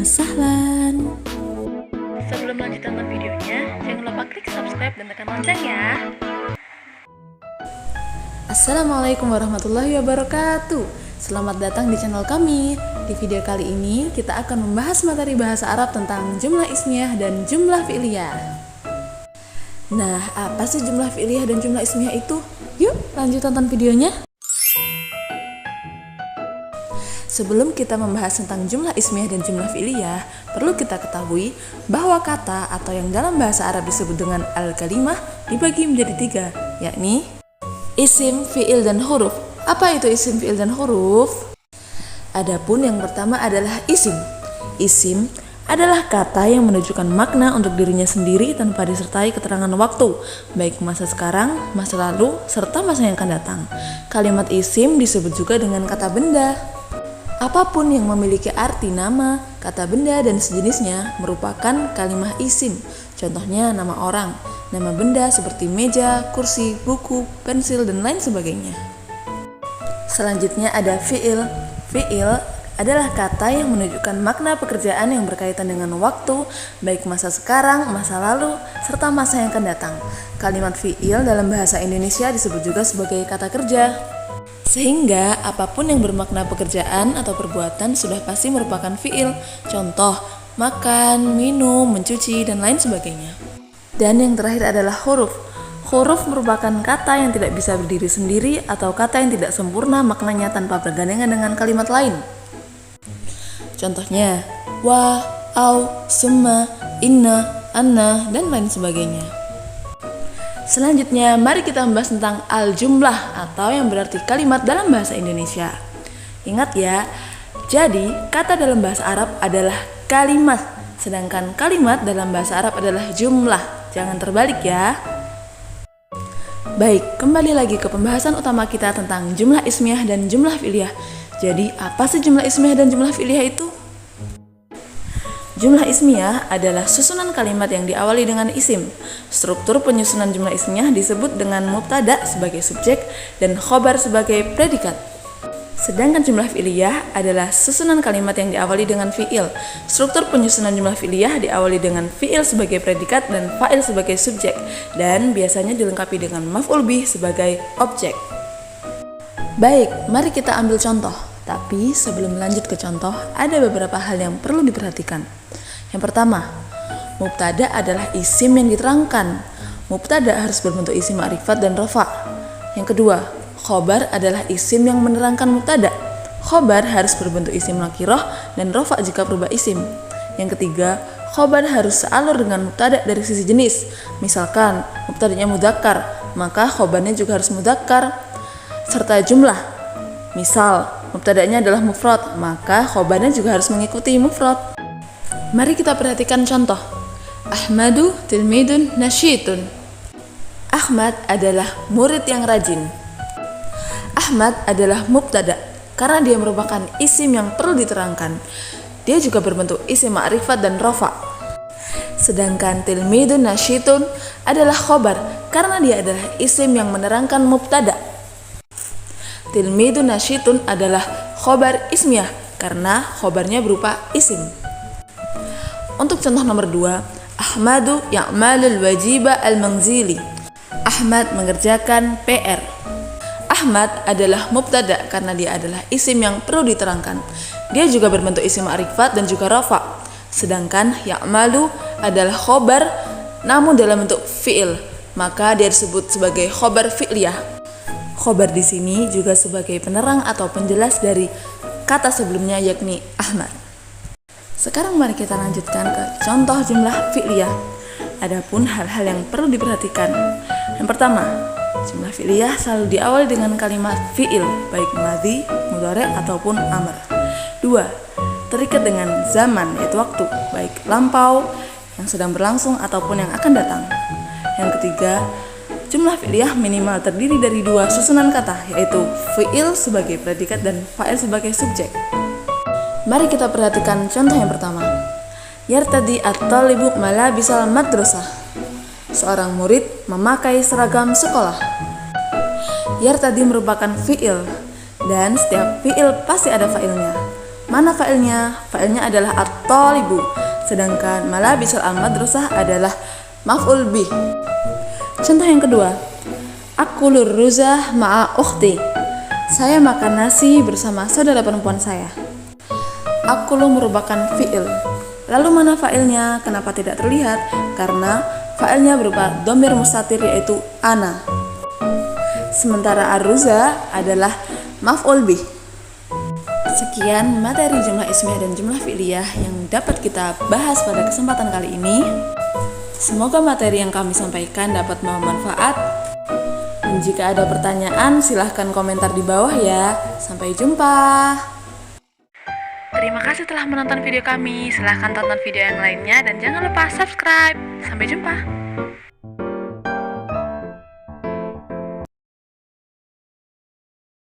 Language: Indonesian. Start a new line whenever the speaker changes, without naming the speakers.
wa sahlan.
Sebelum lanjut nonton videonya, jangan lupa klik subscribe dan tekan lonceng ya.
Assalamualaikum warahmatullahi wabarakatuh. Selamat datang di channel kami. Di video kali ini kita akan membahas materi bahasa Arab tentang jumlah ismiyah dan jumlah fi'liyah. Nah, apa sih jumlah fi'liyah dan jumlah ismiyah itu? Yuk, lanjut tonton videonya. Sebelum kita membahas tentang jumlah ismiyah dan jumlah fi'liyah, perlu kita ketahui bahwa kata atau yang dalam bahasa Arab disebut dengan al-kalimah dibagi menjadi 3, yakni isim, fi'il, dan huruf. Apa itu isim, fi'il, dan huruf? Adapun yang pertama adalah isim. Isim adalah kata yang menunjukkan makna untuk dirinya sendiri tanpa disertai keterangan waktu, baik masa sekarang, masa lalu, serta masa yang akan datang. Kalimat isim disebut juga dengan kata benda. Apapun yang memiliki arti nama, kata benda, dan sejenisnya merupakan kalimat isim. Contohnya nama orang, nama benda seperti meja, kursi, buku, pensil, dan lain sebagainya. Selanjutnya ada fi'il. Fi'il adalah kata yang menunjukkan makna pekerjaan yang berkaitan dengan waktu, baik masa sekarang, masa lalu, serta masa yang akan datang. Kalimat fi'il dalam bahasa Indonesia disebut juga sebagai kata kerja. Sehingga apapun yang bermakna pekerjaan atau perbuatan sudah pasti merupakan fi'il. Contoh, makan, minum, mencuci, dan lain sebagainya. Dan yang terakhir adalah huruf. Huruf merupakan kata yang tidak bisa berdiri sendiri atau kata yang tidak sempurna maknanya tanpa bergandengan dengan kalimat lain. Contohnya, wa, au, summa, inna, anna, dan lain sebagainya. Selanjutnya, mari kita membahas tentang al-jumlah atau yang berarti kalimat dalam bahasa Indonesia. Ingat ya, jadi kata dalam bahasa Arab adalah kalimat, sedangkan kalimat dalam bahasa Arab adalah jumlah. Jangan terbalik ya. Baik, kembali lagi ke pembahasan utama kita tentang jumlah ismiyah dan jumlah fi'liyah. Jadi, apa sih jumlah ismiyah dan jumlah fi'liyah itu? Jumlah ismiyah adalah susunan kalimat yang diawali dengan isim. Struktur penyusunan jumlah ismiyah disebut dengan mubtada sebagai subjek dan khobar sebagai predikat. Sedangkan jumlah fi'liyah adalah susunan kalimat yang diawali dengan fi'il. Struktur penyusunan jumlah fi'liyah diawali dengan fi'il sebagai predikat dan fa'il sebagai subjek, dan biasanya dilengkapi dengan maf'ul bih sebagai objek. Baik, mari kita ambil contoh. Tapi sebelum lanjut ke contoh, ada beberapa hal yang perlu diperhatikan. Yang pertama, mubtada adalah isim yang diterangkan. Mubtada harus berbentuk isim ma'rifat dan rafa. Yang kedua, khobar adalah isim yang menerangkan mubtada. Khobar harus berbentuk isim nakirah dan rafa jika berubah isim. Yang ketiga, khobar harus sealur dengan mubtada dari sisi jenis. Misalkan mubtadanya mudzakkar, maka khobarnya juga harus mudzakkar serta jumlah. Misal, mubtada'nya adalah mufrad, maka khobarnya juga harus mengikuti mufrad. Mari kita perhatikan contoh. Ahmadu tilmidun nasyitun. Ahmad adalah murid yang rajin. Ahmad adalah mubtada karena dia merupakan isim yang perlu diterangkan. Dia juga berbentuk isim ma'rifat dan rafa. Sedangkan tilmidun nasyitun adalah khobar karena dia adalah isim yang menerangkan mubtada. Tilmidun nasyitun adalah khobar ismiyah karena khobarnya berupa isim. Untuk contoh nomor 2, Ahmadu ya'malul wajiba al-manzili. Ahmad mengerjakan PR. Ahmad adalah mubtada karena dia adalah isim yang perlu diterangkan. Dia juga berbentuk isim ma'rifat dan juga rafa. Sedangkan ya'malu adalah khobar namun dalam bentuk fi'il, maka dia disebut sebagai khobar fi'liyah. Khobar di sini juga sebagai penerang atau penjelas dari kata sebelumnya yakni Ahmad. Sekarang mari kita lanjutkan ke contoh jumlah fi'liyah. Adapun hal-hal yang perlu diperhatikan. Yang pertama, jumlah fi'liyah selalu diawali dengan kalimat fi'il, baik madhi, mudhari ataupun amr. 2. Terikat dengan zaman yaitu waktu, baik lampau, yang sedang berlangsung ataupun yang akan datang. Yang ketiga, jumlah fi'liyah minimal terdiri dari 2 susunan kata, yaitu fi'il sebagai predikat dan fa'il sebagai subjek. Mari kita perhatikan contoh yang pertama. Yartadi at-talibu malabisal madrasah. Seorang murid memakai seragam sekolah. Yartadi merupakan fi'il dan setiap fi'il pasti ada fa'ilnya. Mana fa'ilnya? Fa'ilnya adalah at-thalibu. Sedangkan malabisul al-madrasah adalah maf'ul bih. Contoh yang kedua. Akulur ruzah ma'a ukhti. Saya makan nasi bersama saudara perempuan saya. Akulu merupakan fi'il. Lalu mana fa'ilnya? Kenapa tidak terlihat? Karena fa'ilnya berupa dhamir mustatir yaitu ana. Sementara ar-ruza adalah maf'ul bih. Sekian materi jumlah ismiyah dan jumlah fi'liyah yang dapat kita bahas pada kesempatan kali ini. Semoga materi yang kami sampaikan dapat membawa manfaat. Dan jika ada pertanyaan, silahkan komentar di bawah ya. Sampai jumpa.
Terima kasih telah menonton video kami. Silahkan tonton video yang lainnya dan jangan lupa subscribe. Sampai jumpa.